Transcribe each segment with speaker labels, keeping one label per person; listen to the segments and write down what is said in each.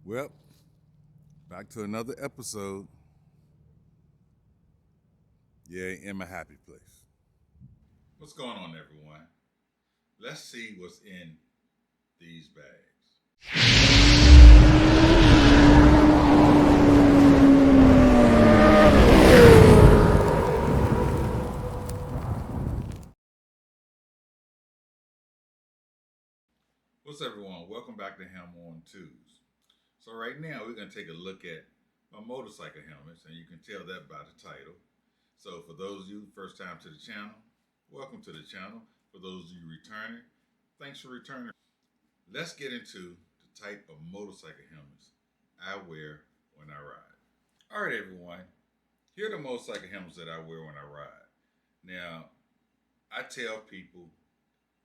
Speaker 1: Well, back to another episode. Yeah, in my happy place. What's going on, everyone? Let's see what's in these bags. What's everyone? Welcome back to Hammer on Twos. So right now we're going to take a look at my motorcycle helmets, and you can tell that by the title. So for those of you first time to the channel, welcome to the channel. For those of you returning, thanks for returning. Let's get into the type of motorcycle helmets I wear when I ride. All right, everyone. Here are the motorcycle helmets that I wear when I ride. Now, I tell people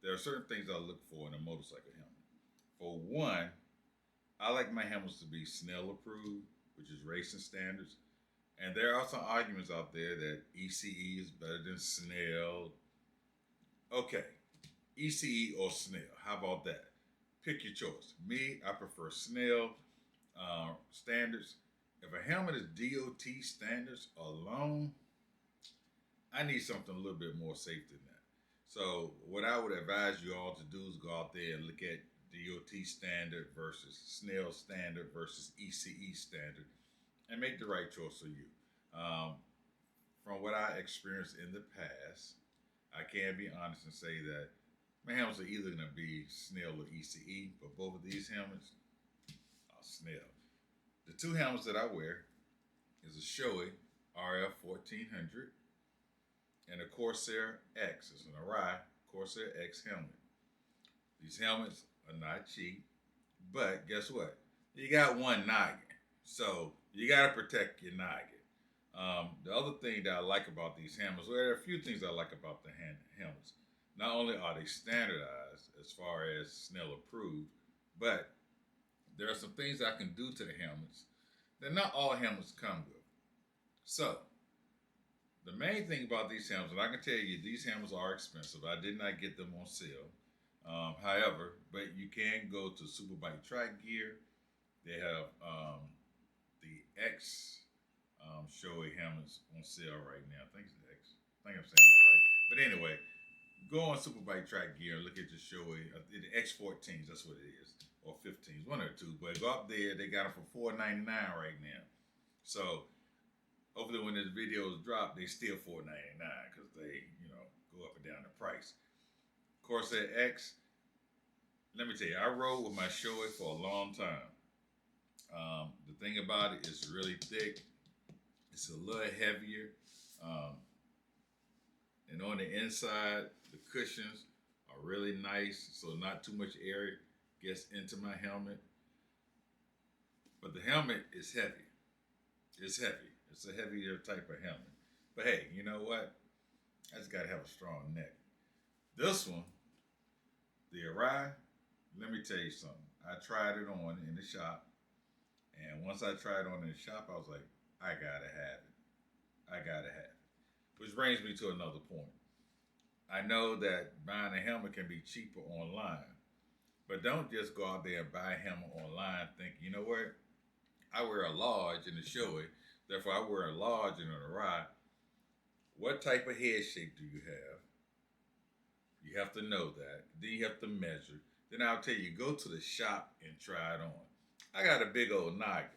Speaker 1: there are certain things I look for in a motorcycle helmet. For one, I like my helmets to be Snell approved, which is racing standards. And there are some arguments out there that ECE is better than Snell. Okay, ECE or Snell. How about that? Pick your choice. Me, I prefer Snell standards. If a helmet is DOT standards alone, I need something a little bit more safe than that. So what I would advise you all to do is go out there and look at DOT standard versus Snell standard versus ECE standard and make the right choice for you. From what I experienced in the past, I can be honest and say that my helmets are either going to be Snell or ECE, but both of these helmets are Snell. The two helmets that I wear is a Shoei RF-1400 and a Corsair X. It's an Arai Corsair X helmet. These helmets are not cheap, but guess what? You got one noggin, so you got to protect your noggin. The other thing that I like about these helmets, well, there are a few things I like about the helmets. Not only are they standardized as far as Snell approved, but there are some things I can do to the helmets that not all helmets come with. So, the main thing about these helmets, and I can tell you, these helmets are expensive. I did not get them on sale. However, but you can go to Superbike Track Gear. They have the X Shoei helmets on sale right now. I think it's the X. I think I'm saying that right. But anyway, go on Superbike Track Gear and look at the Shoei, the X-14s. That's what it is, or 15s, one or two. But go up there. They got them for $4.99 right now. So hopefully when this video is dropped, they still $4.99 because they, go up and down the price. Corsair X, let me tell you, I rode with my Shoei for a long time. The thing about it is really thick. It's a little heavier. And on the inside, the cushions are really nice, so not too much air gets into my helmet. But the helmet is heavy. It's heavy. It's a heavier type of helmet. But hey, you know what? I just got to have a strong neck. This one, the Arai, let me tell you something. I tried it on in the shop. And once I tried it on in the shop, I was like, I got to have it. I got to have it. Which brings me to another point. I know that buying a helmet can be cheaper online. But don't just go out there and buy a helmet online thinking, you know what? I wear a large in the Shoei, therefore I wear a large in an Arai. What type of head shape do you have? You have to know that. Then you have to measure. Then I'll tell you, go to the shop and try it on. I got a big old noggin.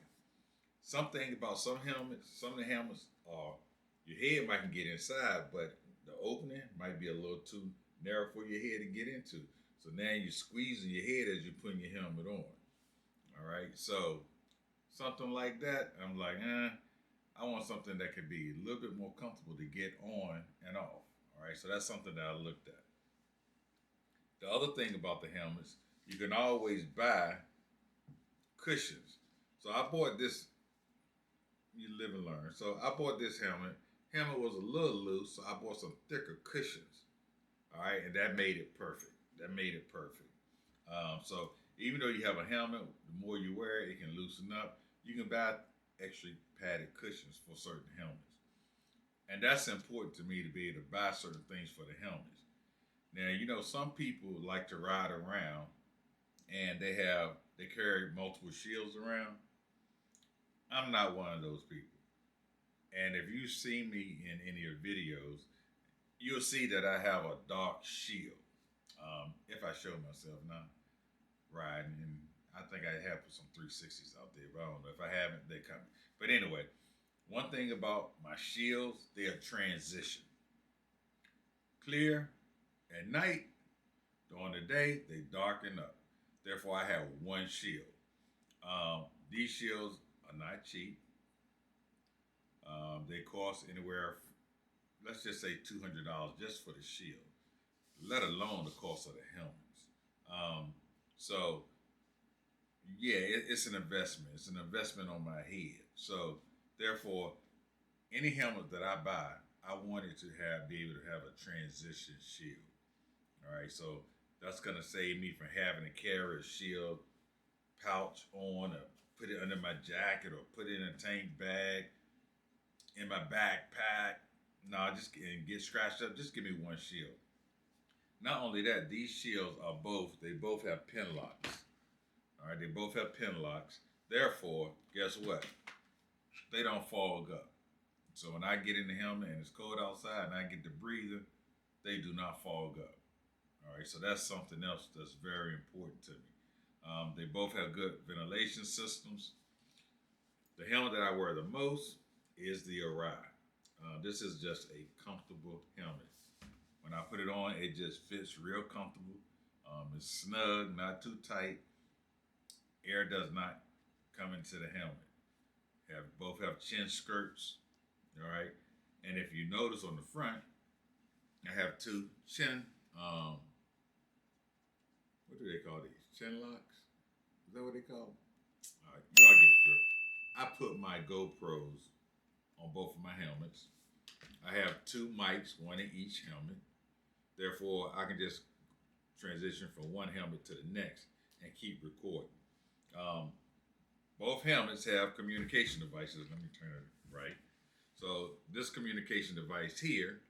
Speaker 1: Something about some of the helmets are, your head might get inside, but the opening might be a little too narrow for your head to get into. So now you're squeezing your head as you're putting your helmet on. All right, so something like that, I'm like, I want something that could be a little bit more comfortable to get on and off. All right, so that's something that I looked at. The other thing about the helmets, you can always buy cushions. So I bought this, you live and learn. So I bought this helmet. Helmet was a little loose, so I bought some thicker cushions. All right, and that made it perfect. So even though you have a helmet, the more you wear it, it can loosen up. You can buy extra padded cushions for certain helmets. And that's important to me to be able to buy certain things for the helmets. Now, some people like to ride around and they have they carry multiple shields around. I'm not one of those people. And if you see me in any of the videos, you'll see that I have a dark shield. If I show myself now riding, and I think I have some 360s out there, but I don't know if I haven't. They're coming. But anyway, one thing about my shields, they are transition. Clear at night, during the day, they darken up. Therefore, I have one shield. These shields are not cheap. They cost anywhere, let's just say $200 just for the shield, let alone the cost of the helmets. So, yeah, it's an investment. It's an investment on my head. So, therefore, any helmet that I buy, I want it to be able to have a transition shield. All right, so that's gonna save me from having to carry a shield pouch on, or put it under my jacket, or put it in a tank bag, in my backpack. No, just get scratched up. Just give me one shield. Not only that, these shields they both have pin locks. All right, they both have pin locks. Therefore, guess what? They don't fog up. So when I get in the helmet and it's cold outside and I get to breathing, they do not fog up. All right, so that's something else that's very important to me. They both have good ventilation systems. The helmet that I wear the most is the Arai. This is just a comfortable helmet. When I put it on, it just fits real comfortable. It's snug, not too tight. Air does not come into the helmet. Both have chin skirts, all right? And if you notice on the front, I have two chin, what do they call these? Chin locks? Is that what they call them? All right, y'all get the drift. I put my GoPros on both of my helmets. I have two mics, one in each helmet. Therefore, I can just transition from one helmet to the next and keep recording. Both helmets have communication devices. Let me turn it right. So this communication device here,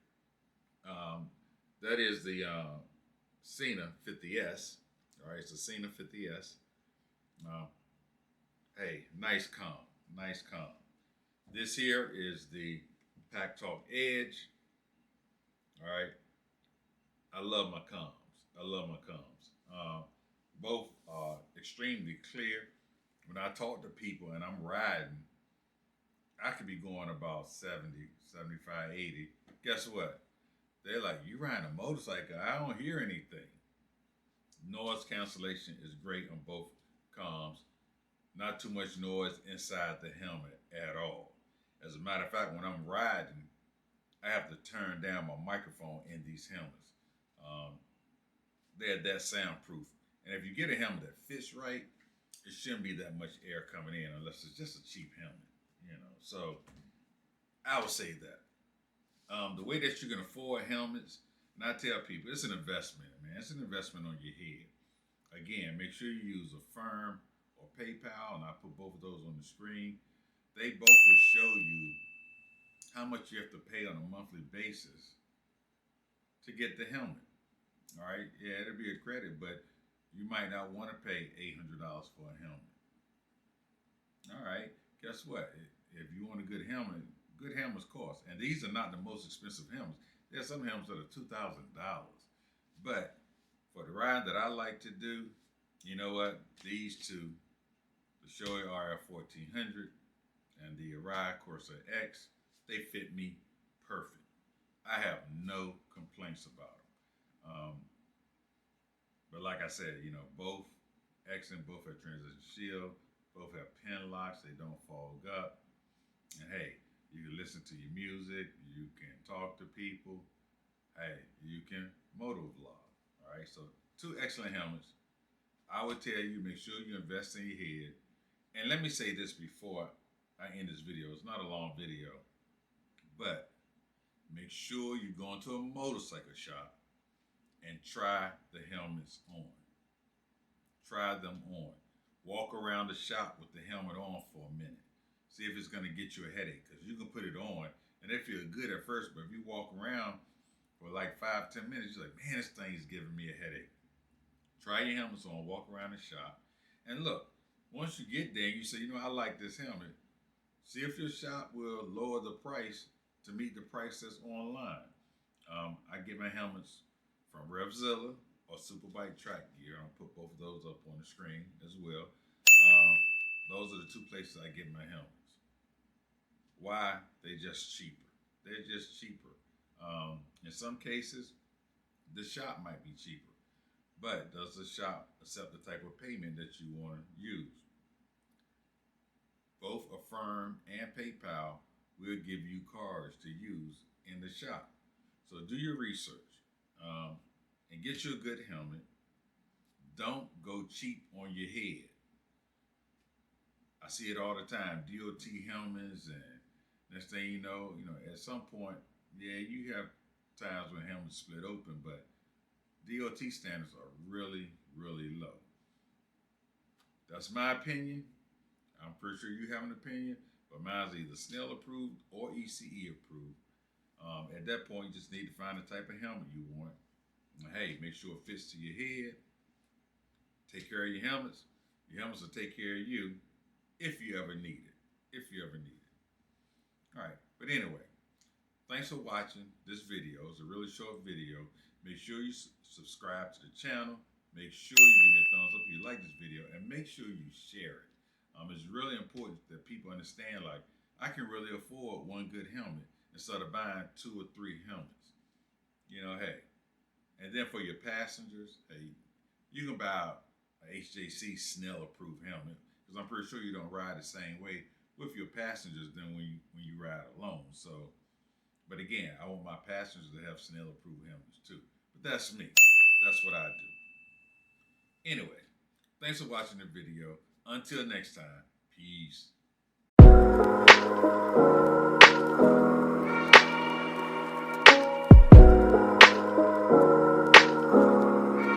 Speaker 1: that is the Sena 50S. All right, it's the Sena 50S. Hey, nice comm, nice comm. This here is the Pack Talk Edge. All right, I love my comms. I love my comms. Both are extremely clear. When I talk to people and I'm riding, I could be going about 70, 75, 80. Guess what? They're like, you riding a motorcycle, I don't hear anything. Noise cancellation is great on both comms. Not too much noise inside the helmet at all. As a matter of fact, when I'm riding, I have to turn down my microphone in these helmets. They're that soundproof. And if you get a helmet that fits right, it shouldn't be that much air coming in unless it's just a cheap helmet, you know. So I would say that. The way that you can afford helmets, and I tell people, it's an investment, man. It's an investment on your head. Again, make sure you use Affirm or PayPal, and I put both of those on the screen. They both will show you how much you have to pay on a monthly basis to get the helmet. All right, yeah, it'll be a credit, but you might not want to pay $800 for a helmet. All right, guess what? If you want a good helmets cost. And these are not the most expensive helmets. There's some helmets that are $2,000. But for the ride that I like to do, you know what? These two, the Shoei RF-1400 and the Arai Corsair X, they fit me perfect. I have no complaints about them. But like I said, you know, both excellent, both have transition shield, both have pin locks, they don't fog up. And hey, you can listen to your music, you can talk to people, hey, you can moto vlog. All right, so two excellent helmets. I would tell you, make sure you invest in your head. And let me say this before I end this video. It's not a long video, but make sure you go into a motorcycle shop and try the helmets on. Try them on. Walk around the shop with the helmet on for a minute. See if it's going to get you a headache, because you can put it on and it feels good at first, but if you walk around for like 5-10 minutes, you're like, man, this thing is giving me a headache. Try your helmets on, walk around the shop, And look, once you get there, you say, you know, I like this helmet. See if your shop will lower the price to meet the price that's online. I get my helmets from Revzilla or Superbike Track Gear. I'll put both of those up on the screen as well. Those are the two places I get my helmets. Why? They're just cheaper. They're just cheaper. In some cases, the shop might be cheaper, but does the shop accept the type of payment that you want to use? Both Affirm and PayPal will give you cards to use in the shop. So do your research and get you a good helmet. Don't go cheap on your head. I see it all the time. DOT helmets, and next thing you know, at some point, yeah, you have times when helmets split open, but DOT standards are really, really low. That's my opinion. I'm pretty sure you have an opinion, but mine's either Snell approved or ECE approved. At that point, you just need to find the type of helmet you want. Hey, make sure it fits to your head. Take care of your helmets. Your helmets will take care of you if you ever need it. If you ever need it. All right, but anyway, thanks for watching this video. It's a really short video. Make sure you subscribe to the channel. Make sure you give me a thumbs up if you like this video, and make sure you share it. It's really important that people understand, like, I can really afford one good helmet instead of buying 2 or 3 helmets. Hey. And then for your passengers, hey, you can buy a HJC Snell approved helmet, because I'm pretty sure you don't ride the same way with your passengers than when you ride alone. So, but again, I want my passengers to have Snell approved helmets too. But that's me. That's what I do. Anyway, thanks for watching the video. Until next time, peace.